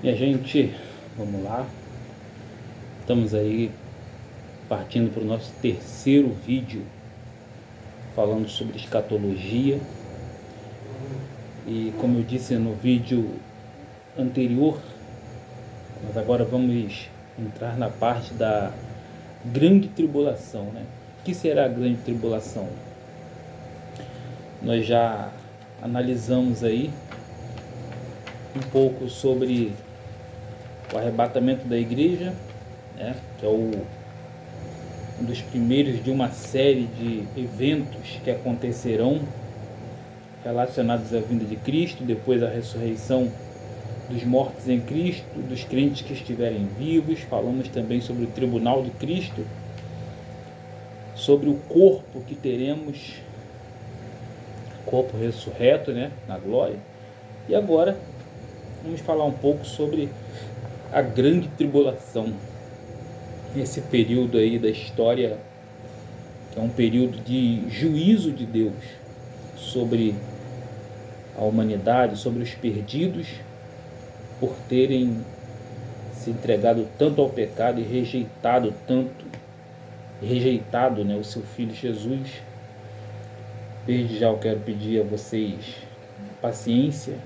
Minha gente, vamos lá. Estamos aí partindo para o nosso terceiro vídeo falando sobre escatologia. E como eu disse no vídeo anterior, nós agora vamos entrar na parte da grande tribulação, né? O que será a grande tribulação? Nós já analisamos aí um pouco sobre o arrebatamento da igreja, né? Que é um dos primeiros de uma série de eventos que acontecerão relacionados à vinda de Cristo, depois a ressurreição dos mortos em Cristo, dos crentes que estiverem vivos. Falamos também sobre o tribunal de Cristo, sobre o corpo que teremos, corpo ressurreto, né, na glória. E agora vamos falar um pouco sobre a grande tribulação, esse período aí da história, que é um período de juízo de Deus sobre a humanidade, sobre os perdidos, por terem se entregado tanto ao pecado e rejeitado, né, o seu Filho Jesus. Desde já eu quero pedir a vocês paciência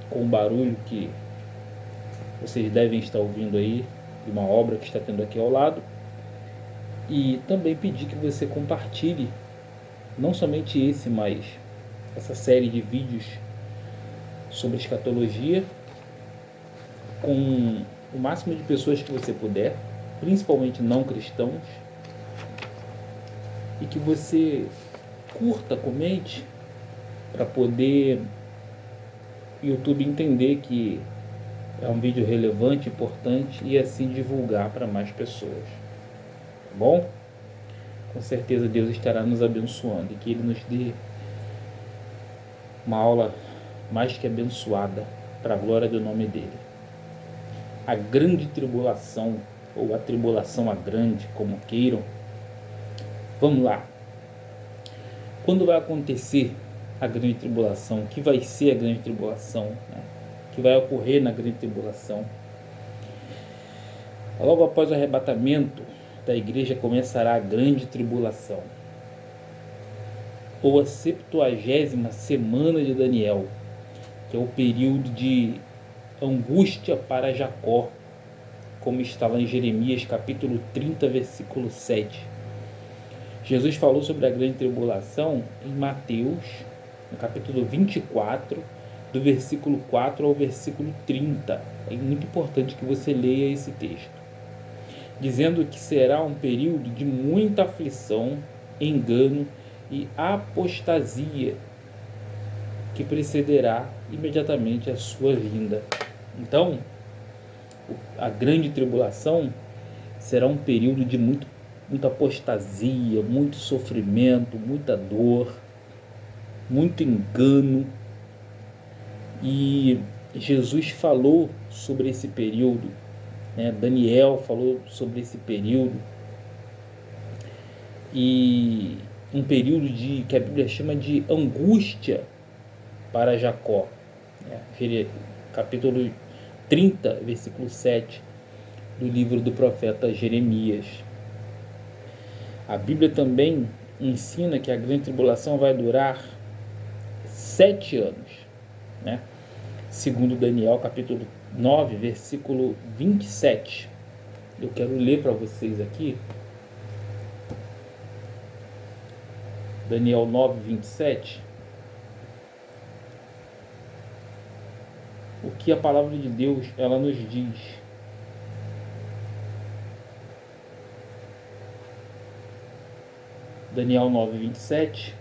com o barulho que vocês devem estar ouvindo aí, de uma obra que está tendo aqui ao lado. E também pedir que você compartilhe, não somente esse, mas essa série de vídeos sobre escatologia com o máximo de pessoas que você puder, principalmente não cristãos, e que você curta, comente, para poder o YouTube entender que é um vídeo relevante, importante, e assim divulgar para mais pessoas. Tá bom? Com certeza Deus estará nos abençoando e que Ele nos dê uma aula mais que abençoada para a glória do nome dEle. A grande tribulação, ou a tribulação a grande, como queiram. Vamos lá. Quando vai acontecer a grande tribulação? O que vai ser a grande tribulação, né? O que vai ocorrer na grande tribulação? Logo após o arrebatamento da igreja começará a grande tribulação, ou a 70ª semana de Daniel, que é o período de angústia para Jacó, como está lá em Jeremias capítulo 30, versículo 7. Jesus falou sobre a grande tribulação em Mateus, no capítulo 24, do versículo 4 ao versículo 30. É muito importante que você leia esse texto, dizendo que será um período de muita aflição, engano e apostasia, que precederá imediatamente a sua vinda. Então, a grande tribulação será um período de muita apostasia, muito sofrimento, muita dor, muito engano. E Jesus falou sobre esse período, né? Daniel falou sobre esse período, e um período que a Bíblia chama de angústia para Jacó, né? Capítulo 30, versículo 7 do livro do profeta Jeremias. A Bíblia também ensina que a grande tribulação vai durar 7 anos, né? Segundo Daniel capítulo 9, versículo 27. Eu quero ler para vocês aqui. Daniel 9, 27. O que a palavra de Deus ela nos diz. Daniel 9, 27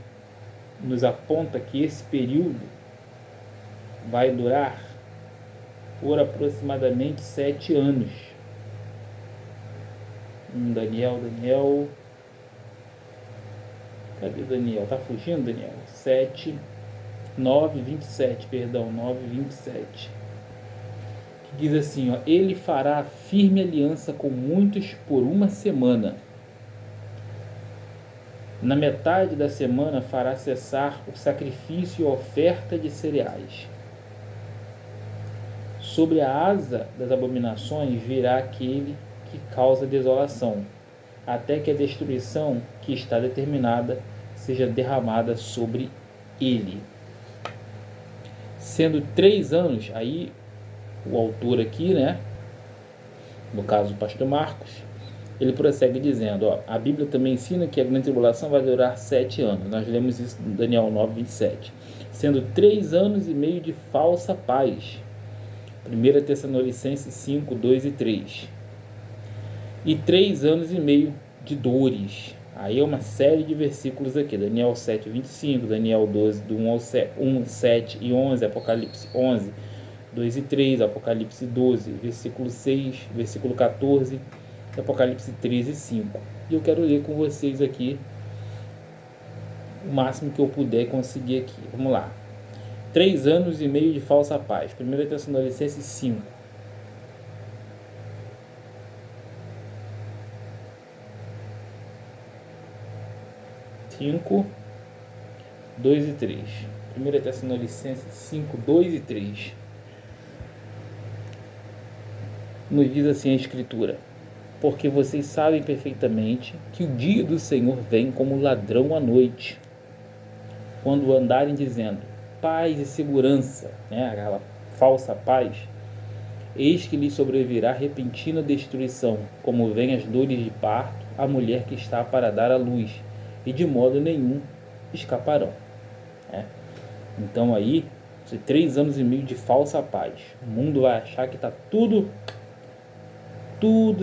nos aponta que esse período vai durar por aproximadamente 7 anos. Daniel, cadê Daniel? Tá fugindo, Daniel? 9, 27, perdão, 9, 27. Que diz assim, ó: ele fará firme aliança com muitos por uma semana. Na metade da semana fará cessar o sacrifício e a oferta de cereais. Sobre a asa das abominações virá aquele que causa desolação, até que a destruição que está determinada seja derramada sobre ele. Sendo 3 anos, aí o autor aqui, né, no caso o pastor Marcos, ele prossegue dizendo, a Bíblia também ensina que a grande tribulação vai durar 7 anos. Nós lemos isso em Daniel 9, 27. Sendo 3 anos e meio de falsa paz. 1 Tessalonicenses 5, 2 e 3. E 3 anos e meio de dores. Aí é uma série de versículos aqui. Daniel 7, 25, Daniel 12, do 1, 7 e 11, Apocalipse 11, 2 e 3, Apocalipse 12, versículo 6, versículo 14, Apocalipse 13 e 5. E eu quero ler com vocês aqui o máximo que eu puder conseguir aqui. Vamos lá. 3 anos e meio de falsa paz. 1 Tessalonicenses 5. Cinco, 2 e 3. 1 Tessalonicenses 5, 2 e 3. Nos diz assim a Escritura: porque vocês sabem perfeitamente que o dia do Senhor vem como ladrão à noite, quando andarem dizendo paz e segurança, né, aquela falsa paz, eis que lhes sobrevirá repentina destruição, como vem as dores de parto à mulher que está para dar à luz, e de modo nenhum escaparão. Então aí, 3 anos e meio de falsa paz. O mundo vai achar que está tudo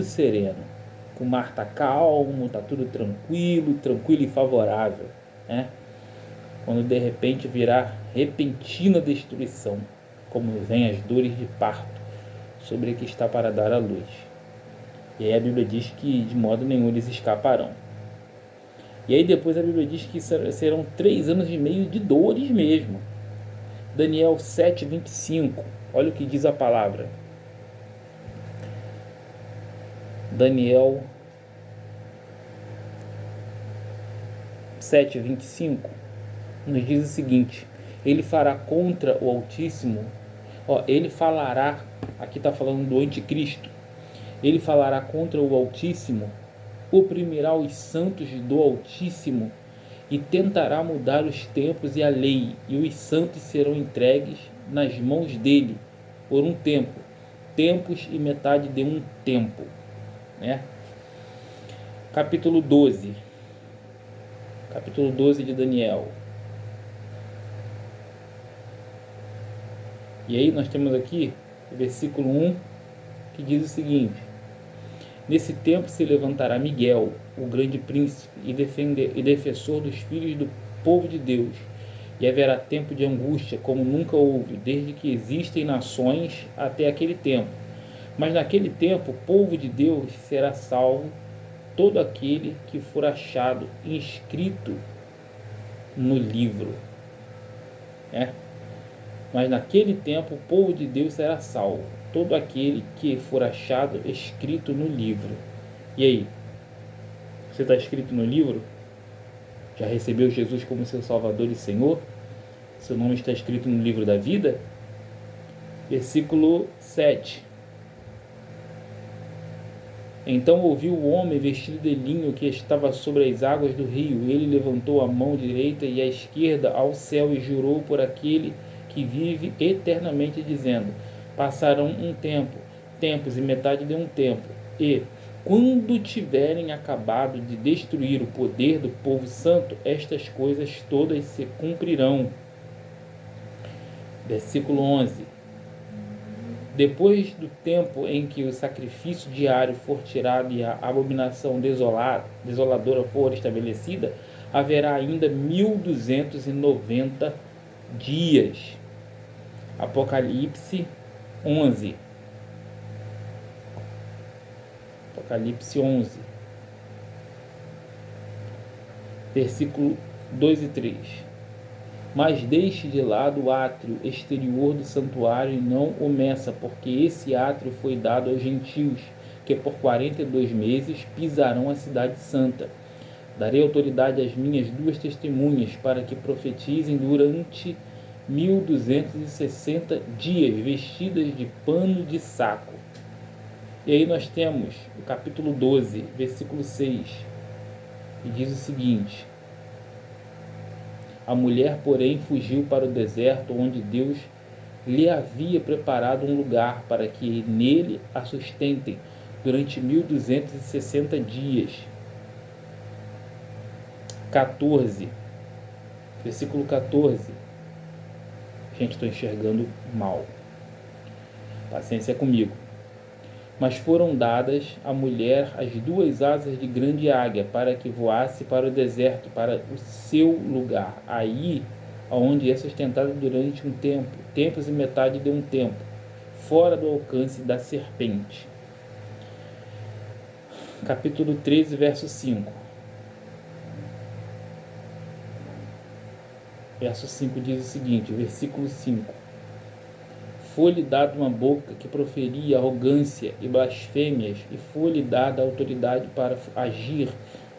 sereno. O mar está calmo, está tudo tranquilo e favorável, né? Quando de repente virá repentina destruição, como vem as dores de parto sobre a que está para dar à luz. E aí a Bíblia diz que de modo nenhum eles escaparão. E aí depois a Bíblia diz que serão 3 anos e meio de dores mesmo. Daniel 7, 25. Olha o que diz a palavra. Daniel 7, 25 nos diz o seguinte: ele fará contra o Altíssimo, ele falará, aqui está falando do anticristo, ele falará contra o Altíssimo, oprimirá os santos do Altíssimo e tentará mudar os tempos e a lei, e os santos serão entregues nas mãos dele por um tempo, tempos e metade de um tempo, né? Capítulo 12 de Daniel. E aí nós temos aqui o versículo 1, que diz o seguinte: nesse tempo se levantará Miguel, o grande príncipe e defensor dos filhos do povo de Deus, e haverá tempo de angústia como nunca houve, desde que existem nações até aquele tempo. Mas naquele tempo o povo de Deus será salvo, todo aquele que for achado inscrito no livro. Mas naquele tempo o povo de Deus será salvo, todo aquele que for achado escrito no livro. E aí? Você está escrito no livro? Já recebeu Jesus como seu Salvador e Senhor? Seu nome está escrito no livro da vida? Versículo 7. Então ouviu o homem vestido de linho que estava sobre as águas do rio. Ele levantou a mão direita e a esquerda ao céu e jurou por aquele que vive eternamente, dizendo: passarão um tempo, tempos e metade de um tempo, e quando tiverem acabado de destruir o poder do povo santo, estas coisas todas se cumprirão. Versículo 11. Depois do tempo em que o sacrifício diário for tirado e a abominação desoladora for estabelecida, haverá ainda 1290 dias. Apocalipse 11. Apocalipse 11. Versículo 2 e 3. Mas deixe de lado o átrio exterior do santuário e não o meça, porque esse átrio foi dado aos gentios, que por 42 meses pisarão a cidade santa. Darei autoridade às minhas 2 testemunhas para que profetizem durante 1260 dias, vestidas de pano de saco. E aí nós temos o capítulo 12, versículo 6, que diz o seguinte: a mulher, porém, fugiu para o deserto, onde Deus lhe havia preparado um lugar para que nele a sustentem durante 1260 dias. 14, versículo 14. Gente, estou enxergando mal. Paciência comigo. Mas foram dadas à mulher as 2 asas de grande águia, para que voasse para o deserto, para o seu lugar, aí onde é sustentada durante um tempo, tempos e metade de um tempo, fora do alcance da serpente. Capítulo 13, verso 5. Verso 5 diz o seguinte, versículo 5. Foi-lhe dada uma boca que proferia arrogância e blasfêmias, e foi-lhe dada autoridade para agir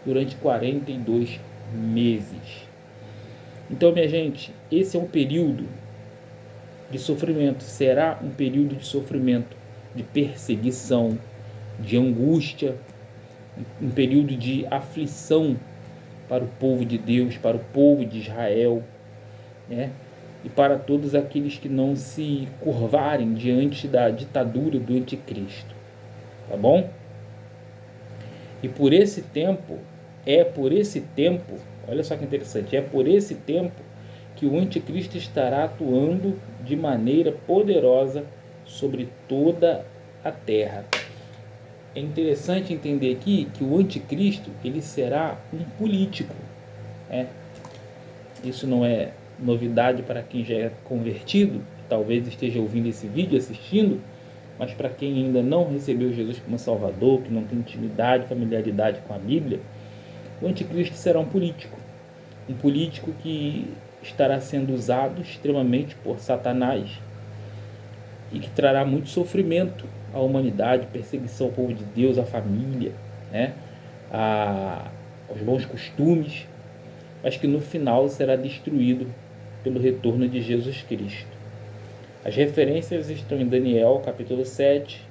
durante 42 meses. Então, minha gente, esse é um período de sofrimento. Será um período de sofrimento, de perseguição, de angústia, um período de aflição para o povo de Deus, para o povo de Israel, né? E para todos aqueles que não se curvarem diante da ditadura do anticristo, tá bom? E por esse tempo, olha só que interessante, é por esse tempo que o anticristo estará atuando de maneira poderosa sobre toda a terra. É interessante entender aqui que o anticristo, ele será um político, né? Isso não é novidade para quem já é convertido, talvez esteja ouvindo esse vídeo, assistindo, mas para quem ainda não recebeu Jesus como Salvador, que não tem intimidade, familiaridade com a Bíblia, o anticristo será um político que estará sendo usado extremamente por Satanás e que trará muito sofrimento à humanidade, perseguição ao povo de Deus, à família, né? Aos bons costumes, mas que no final será destruído pelo retorno de Jesus Cristo. As referências estão em Daniel, capítulo 7,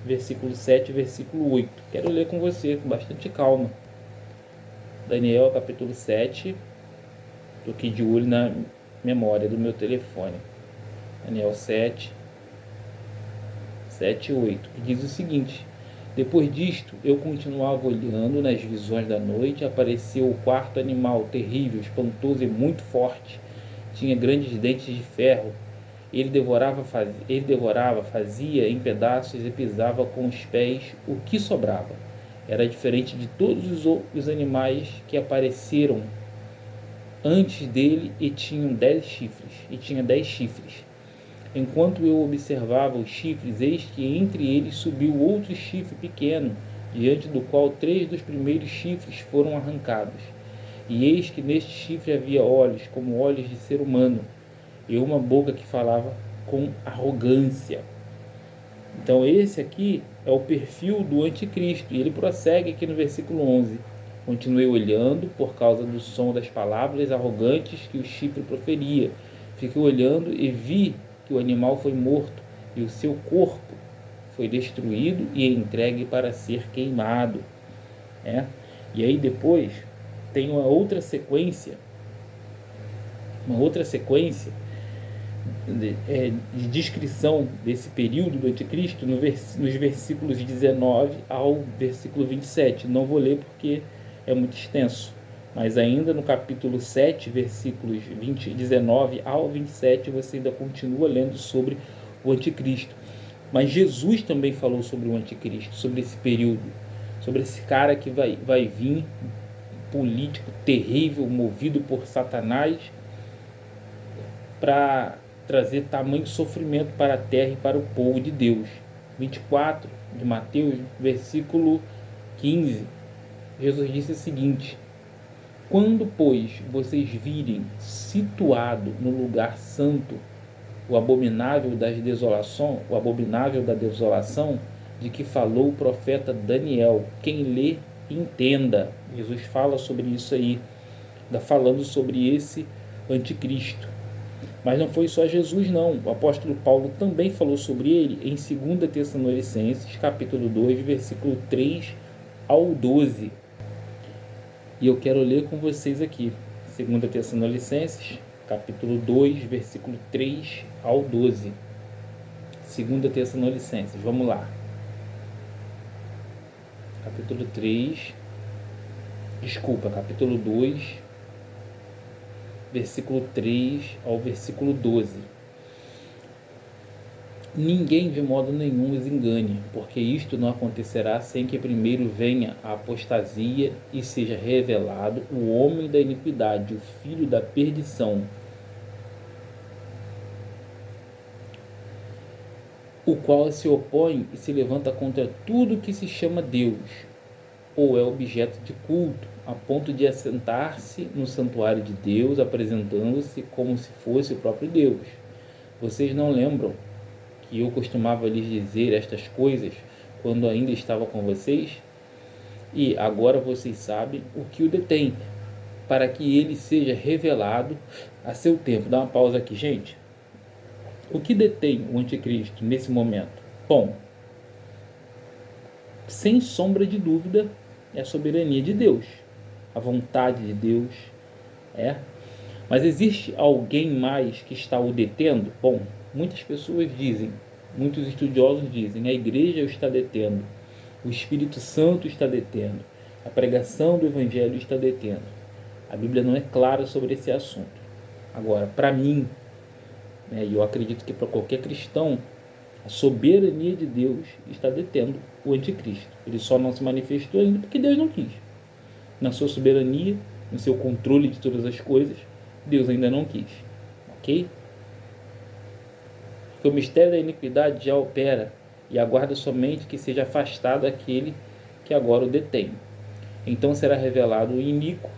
versículo 7 e versículo 8. Quero ler com você, com bastante calma. Daniel, capítulo 7. Estou aqui de olho na memória do meu telefone. Daniel 7, 7 e 8, que diz o seguinte: depois disto, eu continuava olhando nas visões da noite, apareceu o quarto animal, terrível, espantoso e muito forte. Tinha grandes dentes de ferro. Ele devorava, fazia em pedaços e pisava com os pés o que sobrava. Era diferente de todos os animais que apareceram antes dele e tinha 10 chifres. Enquanto eu observava os chifres, eis que entre eles subiu outro chifre pequeno, diante do qual 3 dos primeiros chifres foram arrancados. E eis que neste chifre havia olhos, como olhos de ser humano, e uma boca que falava com arrogância. Então esse aqui é o perfil do anticristo, e ele prossegue aqui no versículo 11. Continuei olhando por causa do som das palavras arrogantes que o chifre proferia. Fiquei olhando e vi que o animal foi morto, e o seu corpo foi destruído e entregue para ser queimado. E aí depois tem uma outra sequência de descrição desse período do anticristo nos versículos 19 ao versículo 27. Não vou ler porque é muito extenso, mas ainda no capítulo 7, versículos 19 ao 27, você ainda continua lendo sobre o anticristo. Mas Jesus também falou sobre o anticristo, sobre esse período, sobre esse cara que vai vir, político terrível, movido por Satanás, para trazer tamanho sofrimento para a terra e para o povo de Deus. 24 de Mateus, versículo 15, Jesus disse o seguinte: quando, pois, vocês virem situado no lugar santo o abominável da desolação, de que falou o profeta Daniel, quem lê, entenda. Jesus fala sobre isso aí, falando sobre esse anticristo. Mas não foi só Jesus não, o apóstolo Paulo também falou sobre ele em 2 Tessalonicenses, capítulo 2, versículo 3 ao 12. E eu quero ler com vocês aqui, 2 Tessalonicenses, capítulo 2, versículo 3 ao 12. 2 Tessalonicenses, vamos lá. Capítulo 2, versículo 3 ao versículo 12. Ninguém de modo nenhum os engane, porque isto não acontecerá sem que primeiro venha a apostasia e seja revelado o homem da iniquidade, o filho da perdição, o qual se opõe e se levanta contra tudo que se chama Deus, ou é objeto de culto, a ponto de assentar-se no santuário de Deus, apresentando-se como se fosse o próprio Deus. Vocês não lembram que eu costumava lhes dizer estas coisas quando ainda estava com vocês? E agora vocês sabem o que o detém, para que ele seja revelado a seu tempo. Dá uma pausa aqui, gente. O que detém o anticristo nesse momento? Bom, sem sombra de dúvida, é a soberania de Deus, a vontade de Deus. Mas existe alguém mais que está o detendo? Bom, muitas pessoas dizem, muitos estudiosos dizem, a igreja o está detendo, o Espírito Santo está detendo, a pregação do Evangelho está detendo. A Bíblia não é clara sobre esse assunto. Agora, para mim, e eu acredito que para qualquer cristão, a soberania de Deus está detendo o anticristo. Ele só não se manifestou ainda porque Deus não quis. Na sua soberania, no seu controle de todas as coisas, Deus ainda não quis. Ok? Porque o mistério da iniquidade já opera e aguarda somente que seja afastado aquele que agora o detém. Então será revelado o iníquo,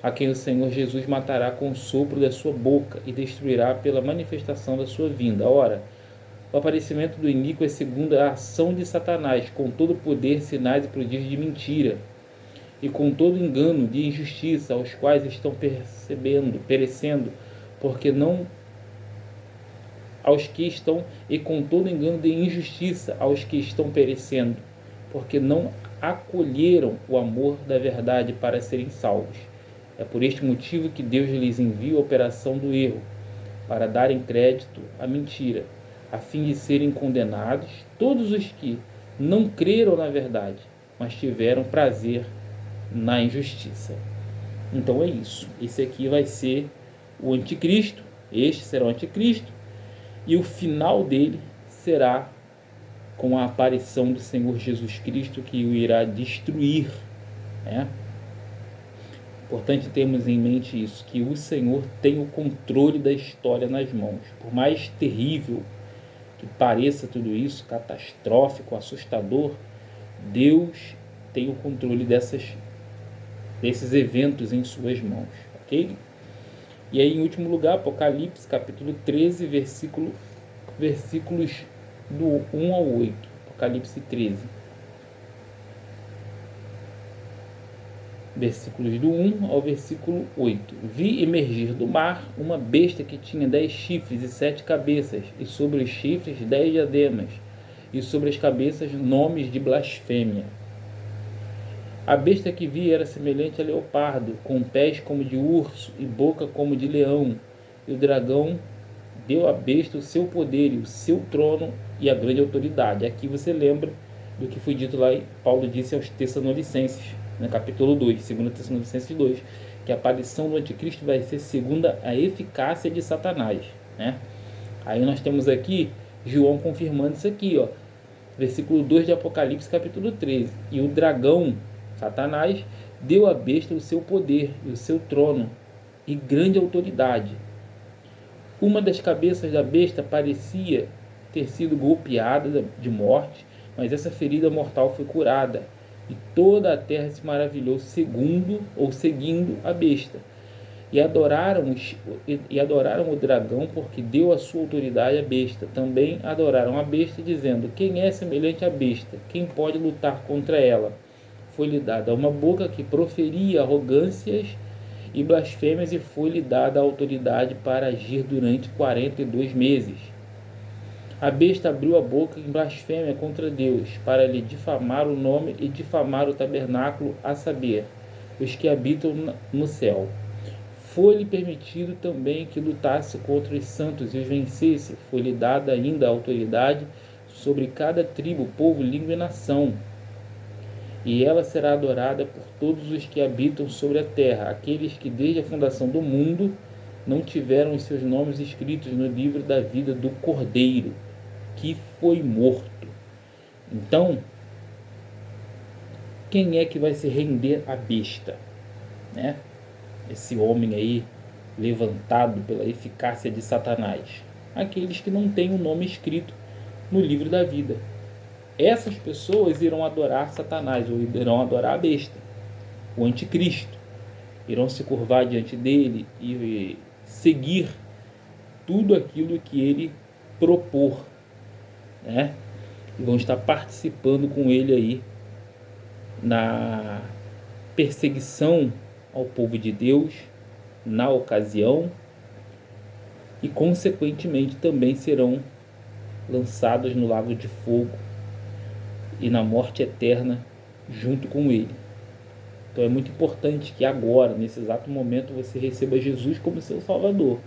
a quem o Senhor Jesus matará com o sopro da sua boca e destruirá pela manifestação da sua vinda. Ora, o aparecimento do iníquo é segundo a ação de Satanás, com todo poder, sinais e prodígios de mentira, e com todo engano de injustiça, aos quais estão perecendo, porque não aos que estão, e com todo engano de injustiça aos que estão perecendo, porque não acolheram o amor da verdade para serem salvos. É por este motivo que Deus lhes envia a operação do erro, para darem crédito à mentira, a fim de serem condenados todos os que não creram na verdade, mas tiveram prazer na injustiça. Então é isso. Esse aqui vai ser o anticristo. Este será o anticristo. E o final dele será com a aparição do Senhor Jesus Cristo, que o irá destruir. Importante termos em mente isso, que o Senhor tem o controle da história nas mãos. Por mais terrível que pareça tudo isso, catastrófico, assustador, Deus tem o controle desses eventos em suas mãos, ok? E aí, em último lugar, Apocalipse, capítulo 13, versículos do 1 ao 8. Apocalipse 13. Versículos do 1 ao versículo 8. Vi emergir do mar uma besta que tinha 10 chifres e 7 cabeças, e sobre os chifres 10 diademas, e sobre as cabeças nomes de blasfêmia. A besta que vi era semelhante a leopardo, com pés como de urso e boca como de leão. E o dragão deu à besta o seu poder e o seu trono e a grande autoridade. Aqui você lembra do que foi dito lá, Paulo disse aos Tessalonicenses, no capítulo 2, 2 Tessalonicenses 2, que a aparição do anticristo vai ser segundo a eficácia de Satanás. Aí nós temos aqui João confirmando isso aqui, versículo 2 de Apocalipse, capítulo 13. E o dragão, Satanás, deu à besta o seu poder e o seu trono e grande autoridade. Uma das cabeças da besta parecia ter sido golpeada de morte, mas essa ferida mortal foi curada, e toda a terra se maravilhou seguindo a besta. E adoraram o dragão, porque deu a sua autoridade à besta. Também adoraram a besta, dizendo: quem é semelhante à besta? Quem pode lutar contra ela? Foi-lhe dada uma boca que proferia arrogâncias e blasfêmias, e foi-lhe dada a autoridade para agir durante 42 meses. A besta abriu a boca em blasfêmia contra Deus, para lhe difamar o nome e difamar o tabernáculo, a saber, os que habitam no céu. Foi-lhe permitido também que lutasse contra os santos e os vencesse. Foi-lhe dada ainda a autoridade sobre cada tribo, povo, língua e nação. E ela será adorada por todos os que habitam sobre a terra, aqueles que desde a fundação do mundo não tiveram os seus nomes escritos no livro da vida do Cordeiro, que foi morto. Então, quem é que vai se render à besta, né? Esse homem aí levantado pela eficácia de Satanás? Aqueles que não têm o nome escrito no livro da vida. Essas pessoas irão adorar Satanás, ou irão adorar a besta, o anticristo. Irão se curvar diante dele e seguir tudo aquilo que ele propor, né? E vão estar participando com ele aí na perseguição ao povo de Deus, na ocasião, e consequentemente também serão lançados no lago de fogo e na morte eterna junto com ele. Então é muito importante que agora, nesse exato momento, você receba Jesus como seu Salvador.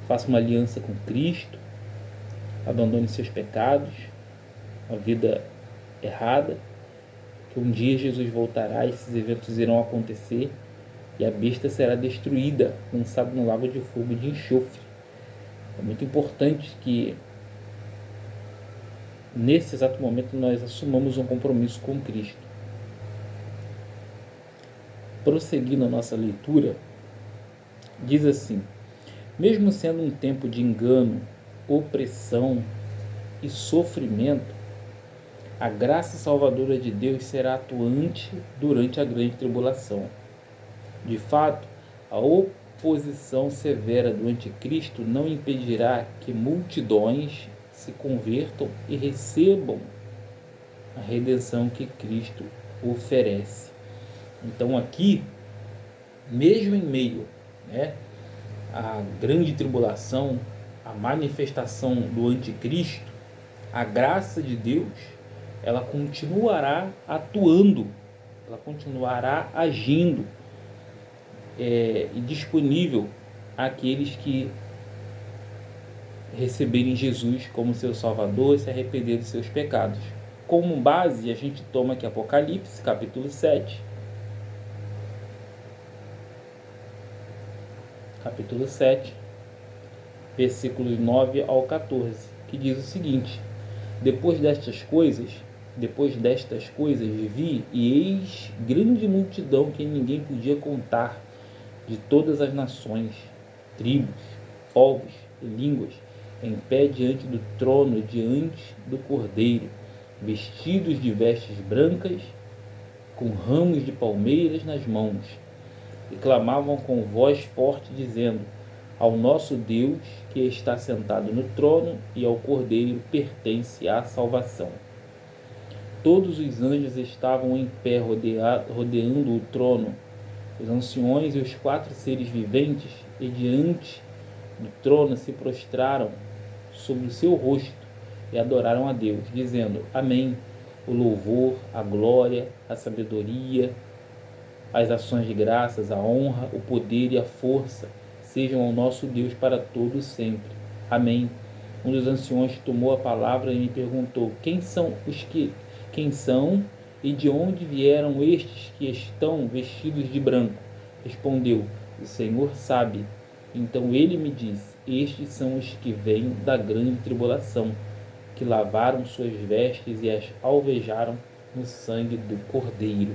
Faça uma aliança com Cristo, abandone seus pecados, a vida errada, que um dia Jesus voltará, esses eventos irão acontecer e a besta será destruída, lançada no lago de fogo e de enxofre. É muito importante que nesse exato momento nós assumamos um compromisso com Cristo. Prosseguindo a nossa leitura, diz assim: mesmo sendo um tempo de engano, opressão e sofrimento, a graça salvadora de Deus será atuante durante a grande tribulação. De fato, a oposição severa do anticristo não impedirá que multidões se convertam e recebam a redenção que Cristo oferece. Então aqui, mesmo em meio, né, à grande tribulação, à manifestação do anticristo, a graça de Deus, ela continuará atuando, ela continuará agindo e disponível àqueles que receberem Jesus como seu Salvador e se arrepender dos seus pecados. Como base, a gente toma aqui Apocalipse, capítulo 7. Capítulo 7, versículos 9 ao 14, que diz o seguinte: Depois destas coisas vi, e eis grande multidão que ninguém podia contar, de todas as nações, tribos, povos e línguas, em pé diante do trono, diante do Cordeiro, vestidos de vestes brancas, com ramos de palmeiras nas mãos, e clamavam com voz forte, dizendo: ao nosso Deus, que está sentado no trono, e ao Cordeiro pertence a salvação. Todos os anjos estavam em pé rodeando o trono, os anciões e os 4 seres viventes, e diante do trono se prostraram sobre o seu rosto e adoraram a Deus, dizendo: Amém. O louvor, a glória, a sabedoria, as ações de graças, a honra, o poder e a força sejam ao nosso Deus para todo sempre. Amém. Um dos anciões tomou a palavra e me perguntou: Quem são e de onde vieram estes que estão vestidos de branco? Respondeu: O Senhor sabe. Então ele me disse: Estes são os que vêm da grande tribulação, que lavaram suas vestes e as alvejaram no sangue do Cordeiro.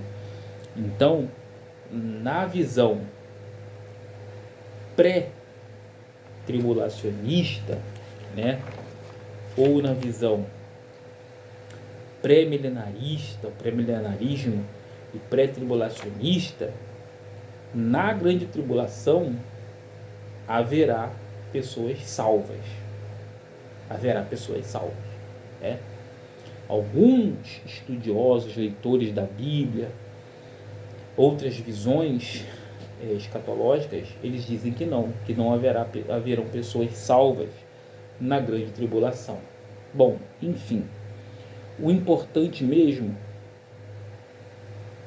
Então, na visão pré-tribulacionista, né, ou na visão pré-milenarista, o pré-milenarismo e pré-tribulacionista, na grande tribulação haverá pessoas salvas. Né? Alguns estudiosos, leitores da Bíblia, outras visões escatológicas, eles dizem que não haverão pessoas salvas na grande tribulação. Bom, enfim, o importante mesmo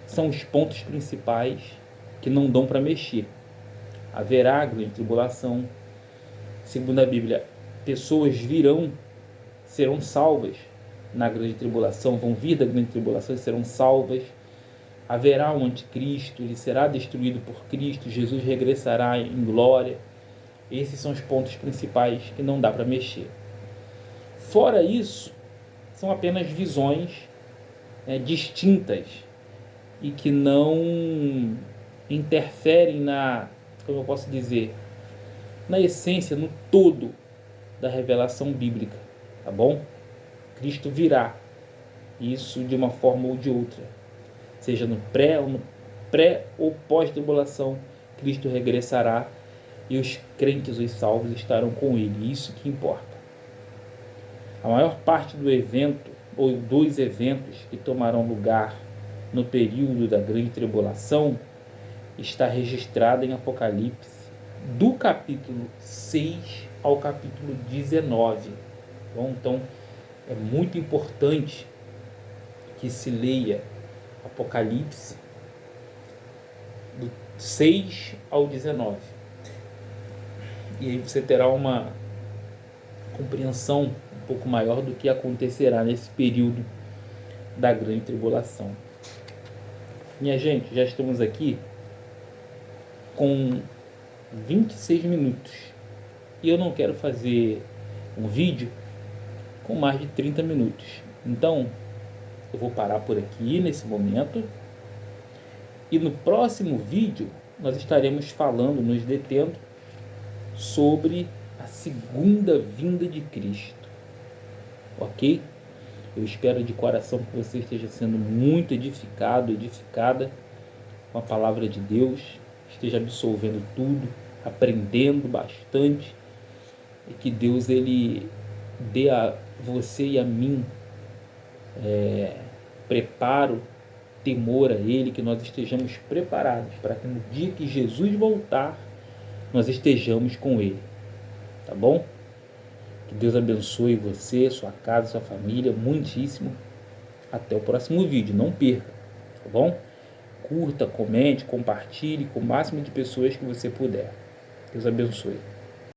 são os pontos principais que não dão para mexer. Haverá grande tribulação. Segundo a Bíblia, pessoas serão salvas na grande tribulação, vão vir da grande tribulação e serão salvas. Haverá um anticristo, ele será destruído por Cristo, Jesus regressará em glória. Esses são os pontos principais que não dá para mexer. Fora isso, são apenas visões distintas e que não interferem como eu posso dizer, na essência, no todo da revelação bíblica, tá bom? Cristo virá, isso de uma forma ou de outra, seja no pré ou pós-tribulação, Cristo regressará e os crentes, os salvos, estarão com ele, isso que importa. A maior parte do evento, ou dos eventos que tomarão lugar no período da grande tribulação, está registrada em Apocalipse, do capítulo 6 ao capítulo 19. Bom, então, é muito importante que se leia Apocalipse do 6 ao 19. E aí você terá uma compreensão um pouco maior do que acontecerá nesse período da grande tribulação. Minha gente, já estamos aqui com 26 minutos e eu não quero fazer um vídeo com mais de 30 minutos. Então, eu vou parar por aqui nesse momento e no próximo vídeo nós estaremos falando, nos detendo sobre a segunda vinda de Cristo. Ok? Eu espero de coração que você esteja sendo muito edificado, edificada com a palavra de Deus, esteja absorvendo tudo, aprendendo bastante e que Deus ele dê a você e a mim preparo, temor a Ele, que nós estejamos preparados para que no dia que Jesus voltar, nós estejamos com Ele. Tá bom? Que Deus abençoe você, sua casa, sua família, muitíssimo. Até o próximo vídeo, não perca, tá bom? Curta, comente, compartilhe com o máximo de pessoas que você puder. Deus abençoe.